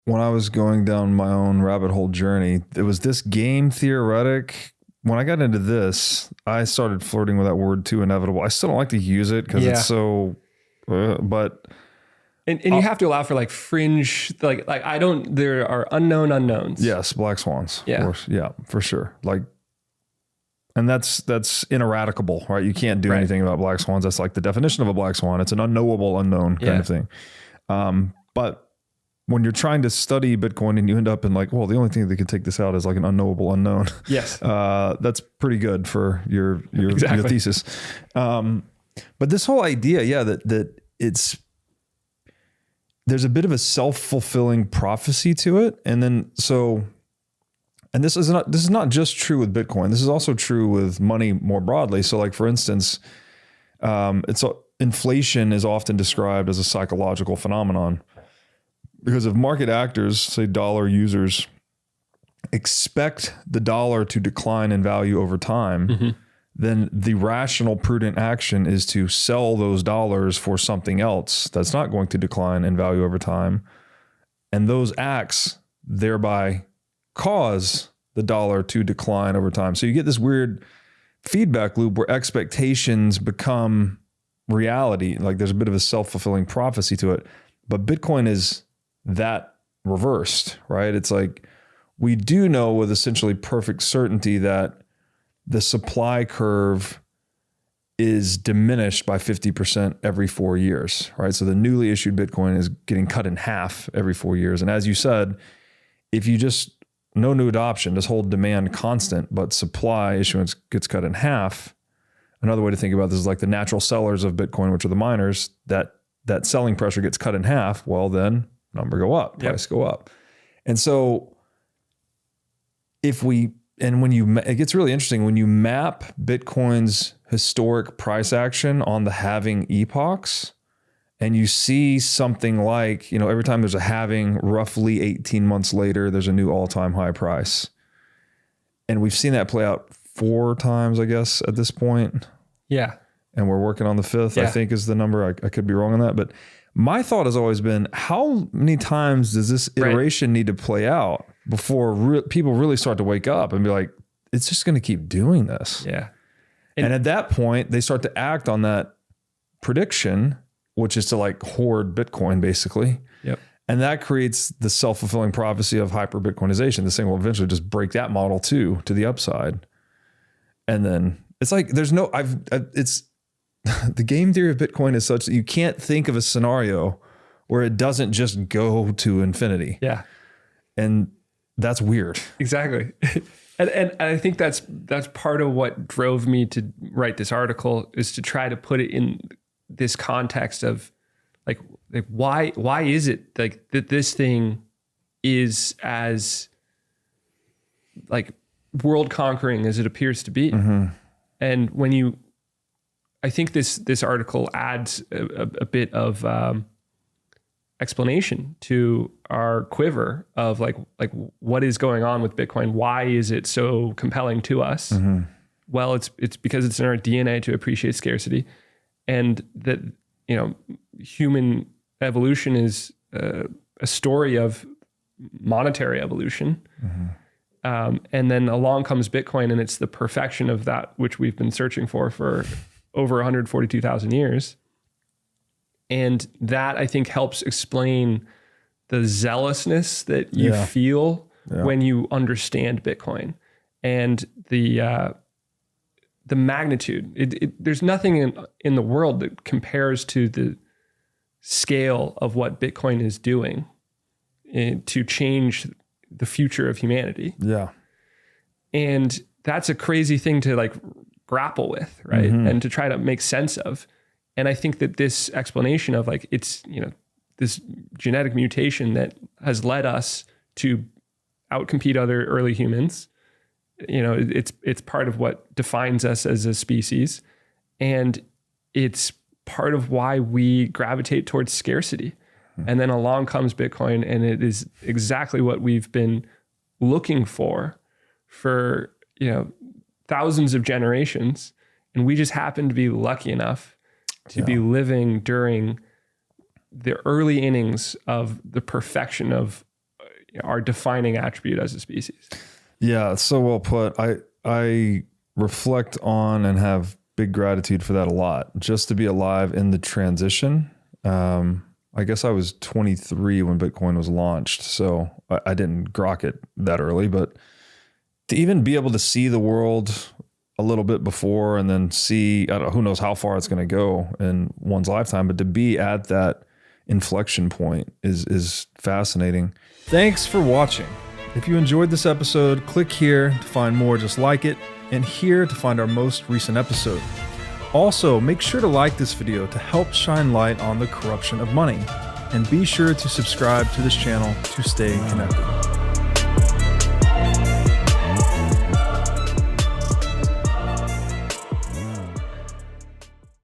when I was going down my own rabbit hole journey, it was this game theoretic. When I got into this, I started flirting with that word too inevitable. I still don't like to use it because it's so, but. And you have to allow for like fringe, like there are unknown unknowns. Yes. Black swans. Yeah. Of course. Yeah, for sure. Like, and that's ineradicable, right? You can't do anything about black swans. That's like the definition of a black swan. It's an unknowable unknown kind of thing. But when you're trying to study Bitcoin and you end up in like, well, the only thing that can take this out is like an unknowable unknown. Yes. That's pretty good for your thesis. But this whole idea, that there's a bit of a self-fulfilling prophecy to it. And then, and this is not just true with Bitcoin. This is also true with money more broadly. So like, for instance, inflation is often described as a psychological phenomenon. Because if market actors, say dollar users, expect the dollar to decline in value over time, then the rational, prudent action is to sell those dollars for something else that's not going to decline in value over time. And those acts thereby cause the dollar to decline over time. So you get this weird feedback loop where expectations become reality. Like there's a bit of a self-fulfilling prophecy to it. But Bitcoin is that reversed, right? It's like we do know with essentially perfect certainty that the supply curve is diminished by 50% every 4 years, right? So the newly issued Bitcoin is getting cut in half every 4 years. And as you said, if you just no new adoption, just hold demand constant, but supply issuance gets cut in half. Another way to think about this is like the natural sellers of Bitcoin, which are the miners, that selling pressure gets cut in half. Well, then number go up, price go up. And so it gets really interesting when you map Bitcoin's historic price action on the halving epochs, and you see something like, every time there's a halving, roughly 18 months later, there's a new all-time high price. And we've seen that play out 4 times, I guess, at this point. Yeah. And we're working on the 5th, I think is the number. I could be wrong on that. But my thought has always been, how many times does this iteration need to play out before people really start to wake up and be like, it's just going to keep doing this? Yeah. And at that point, they start to act on that prediction, which is to like hoard Bitcoin, basically. Yep. And that creates the self-fulfilling prophecy of hyperbitcoinization. This thing will eventually just break that model too, to the upside. And then it's like, the game theory of Bitcoin is such that you can't think of a scenario where it doesn't just go to infinity. Yeah. And that's weird. Exactly. And I think that's part of what drove me to write this article, is to try to put it in this context of like why is it like that this thing is as like world conquering as it appears to be. And I think this article adds a bit of explanation to our quiver of like what is going on with Bitcoin. Why is it so compelling to us? Well, it's because it's in our DNA to appreciate scarcity, and that human evolution is a story of monetary evolution. And then along comes Bitcoin, and it's the perfection of that which we've been searching for over 142,000 years. And that, I think, helps explain the zealousness that you feel when you understand Bitcoin and the magnitude. There's nothing in the world that compares to the scale of what Bitcoin is doing to change the future of humanity. Yeah. And that's a crazy thing to like grapple with, right? And to try to make sense of. And I think that this explanation of like, it's, this genetic mutation that has led us to outcompete other early humans, it's part of what defines us as a species. And it's part of why we gravitate towards scarcity. And then along comes Bitcoin, and it is exactly what we've been looking for thousands of generations. And we just happen to be lucky enough to be living during the early innings of the perfection of our defining attribute as a species. Yeah, so well put. I reflect on and have big gratitude for that a lot. Just to be alive in the transition. I guess I was 23 when Bitcoin was launched, so I didn't grok it that early, but to even be able to see the world a little bit before and then see, I don't know, who knows how far it's going to go in one's lifetime, but to be at that inflection point is fascinating. Thanks for watching. If you enjoyed this episode, click here to find more just like it, and here to find our most recent episode. Also, make sure to like this video to help shine light on the corruption of money, and be sure to subscribe to this channel to stay connected.